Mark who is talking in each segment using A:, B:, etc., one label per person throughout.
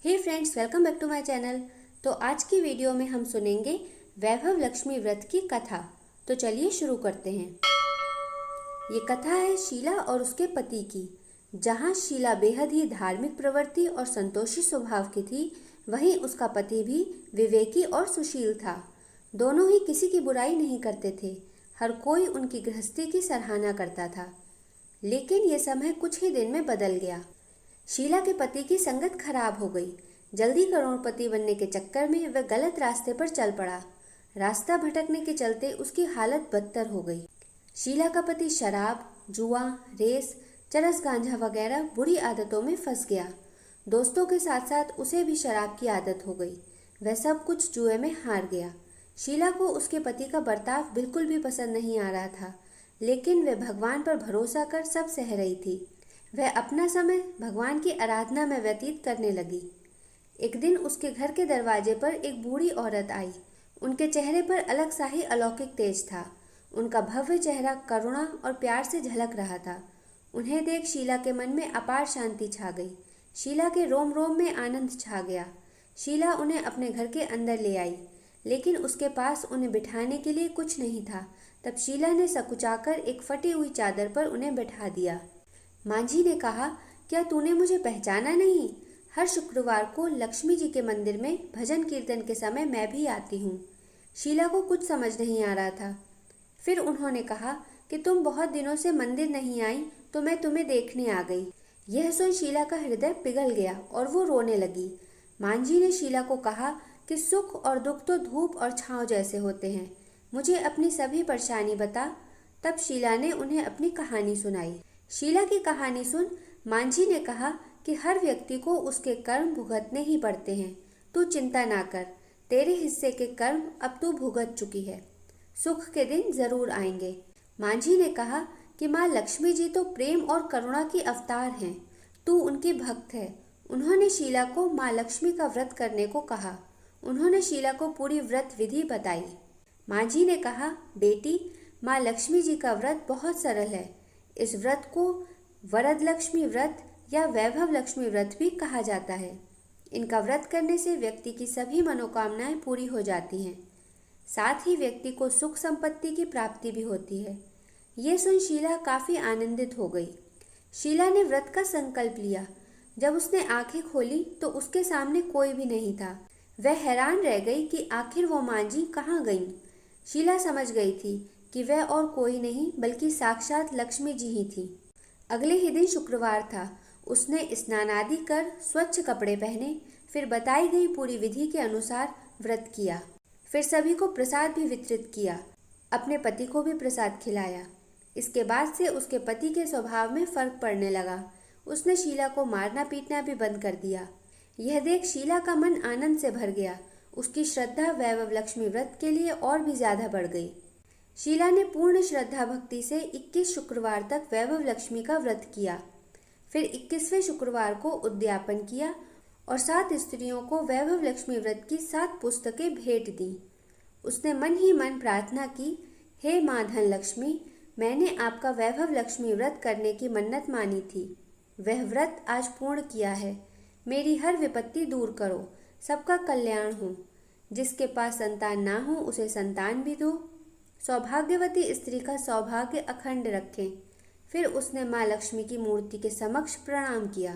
A: Hey friends, welcome back to my channel. तो आज की वीडियो में हम सुनेंगे वैभव लक्ष्मी व्रत की कथा। तो चलिए शुरू करते हैं। ये कथा है शीला और उसके पति की। जहाँ शीला बेहद ही धार्मिक प्रवृत्ति और संतोषी स्वभाव की थी, वहीं उसका पति भी विवेकी और सुशील था। दोनों ही किसी की बुराई नहीं करते थे। हर कोई उनकी गृहस्थी की सराहना करता था। लेकिन ये समय कुछ ही दिन में बदल गया। शीला के पति की संगत खराब हो गई। जल्दी करोड़पति बनने के चक्कर में वह गलत रास्ते पर चल पड़ा। रास्ता भटकने के चलते उसकी हालत बदतर हो गई। शीला का पति शराब, जुआ, रेस, चरस गांजा वगैरह बुरी आदतों में फंस गया। दोस्तों के साथ साथ उसे भी शराब की आदत हो गई। वह सब कुछ जुए में हार गया। शीला को उसके पति का बर्ताव बिल्कुल भी पसंद नहीं आ रहा था, लेकिन वह भगवान पर भरोसा कर सब सह रही थी। वह अपना समय भगवान की आराधना में व्यतीत करने लगी। एक दिन उसके घर के दरवाजे पर एक बूढ़ी औरत आई। उनके चेहरे पर अलग सा ही अलौकिक तेज था। उनका भव्य चेहरा करुणा और प्यार से झलक रहा था। उन्हें देख शीला के मन में अपार शांति छा गई। शीला के रोम रोम में आनंद छा गया। शीला उन्हें अपने घर के अंदर ले आई, लेकिन उसके पास उन्हें बिठाने के लिए कुछ नहीं था। तब शीला ने सकुचाकर एक फटी हुई चादर पर उन्हें बैठा दिया। मांझी ने कहा, क्या तूने मुझे पहचाना नहीं? हर शुक्रवार को लक्ष्मी जी के मंदिर में भजन कीर्तन के समय मैं भी आती हूँ। शीला को कुछ समझ नहीं आ रहा था। फिर उन्होंने कहा कि तुम बहुत दिनों से मंदिर नहीं आई, तो मैं तुम्हें देखने आ गई। यह सुन शीला का हृदय पिघल गया और वो रोने लगी। मांझी ने शीला को कहा कि सुख और दुख तो धूप और छांव जैसे होते हैं। मुझे अपनी सभी परेशानी बता। तब शीला ने उन्हें अपनी कहानी सुनाई। शीला की कहानी सुन मांझी ने कहा कि हर व्यक्ति को उसके कर्म भुगतने ही पड़ते हैं। तू चिंता ना कर, तेरे हिस्से के कर्म अब तू भुगत चुकी है। सुख के दिन जरूर आएंगे। मांझी ने कहा कि माँ लक्ष्मी जी तो प्रेम और करुणा की अवतार हैं। तू उनकी भक्त है। उन्होंने शीला को माँ लक्ष्मी का व्रत करने को कहा। उन्होंने शीला को पूरी व्रत विधि बताई। मांझी ने कहा, बेटी, माँ लक्ष्मी जी का व्रत बहुत सरल है। इस व्रत को वरद लक्ष्मी व्रत या वैभव लक्ष्मी व्रत भी कहा जाता है। इनका व्रत करने से व्यक्ति की सभी मनोकामनाएं पूरी हो जाती हैं। साथ ही व्यक्ति को सुख संपत्ति की प्राप्ति भी होती है। ये सुन शीला काफी आनंदित हो गई। शीला ने व्रत का संकल्प लिया। जब उसने आंखें खोली तो उसके सामने कोई भी नहीं था। वह हैरान रह गई कि आखिर वो मांझी कहाँ गई। शीला समझ गई थी कि वह और कोई नहीं बल्कि साक्षात लक्ष्मी जी ही थी। अगले ही दिन शुक्रवार था। उसने स्नान आदि कर स्वच्छ कपड़े पहने, फिर बताई गई पूरी विधि के अनुसार व्रत किया। फिर सभी को प्रसाद भी वितरित किया। अपने पति को भी प्रसाद खिलाया। इसके बाद से उसके पति के स्वभाव में फर्क पड़ने लगा। उसने शीला को मारना पीटना भी बंद कर दिया। यह देख शीला का मन आनंद से भर गया। उसकी श्रद्धा वैभव लक्ष्मी व्रत के लिए और भी ज्यादा बढ़ गई। शीला ने पूर्ण श्रद्धा भक्ति से 21 शुक्रवार तक वैभव लक्ष्मी का व्रत किया। फिर 21वें शुक्रवार को उद्यापन किया और 7 स्त्रियों को वैभव लक्ष्मी व्रत की 7 पुस्तकें भेंट दी। उसने मन ही मन प्रार्थना की, हे माँ धन लक्ष्मी, मैंने आपका वैभव लक्ष्मी व्रत करने की मन्नत मानी थी। वह व्रत आज पूर्ण किया है। मेरी हर विपत्ति दूर करो, सबका कल्याण हो। जिसके पास संतान ना हो उसे संतान भी दो। सौभाग्यवती स्त्री का सौभाग्य अखंड रखें। फिर उसने माँ लक्ष्मी की मूर्ति के समक्ष प्रणाम किया।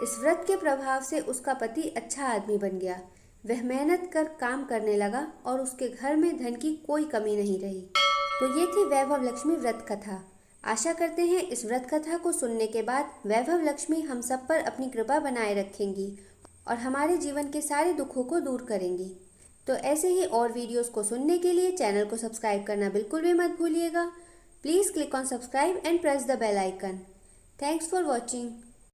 A: इस व्रत के प्रभाव से उसका पति अच्छा आदमी बन गया। वह मेहनत कर काम करने लगा और उसके घर में धन की कोई कमी नहीं रही। तो ये थी वैभव लक्ष्मी व्रत कथा। आशा करते हैं इस व्रत कथा को सुनने के बाद वैभव लक्ष्मी हम सब पर अपनी कृपा बनाए रखेंगी और हमारे जीवन के सारे दुखों को दूर करेंगी। तो ऐसे ही और वीडियोस को सुनने के लिए चैनल को सब्सक्राइब करना बिल्कुल भी मत भूलिएगा। Please click on subscribe and press the bell icon. Thanks for watching.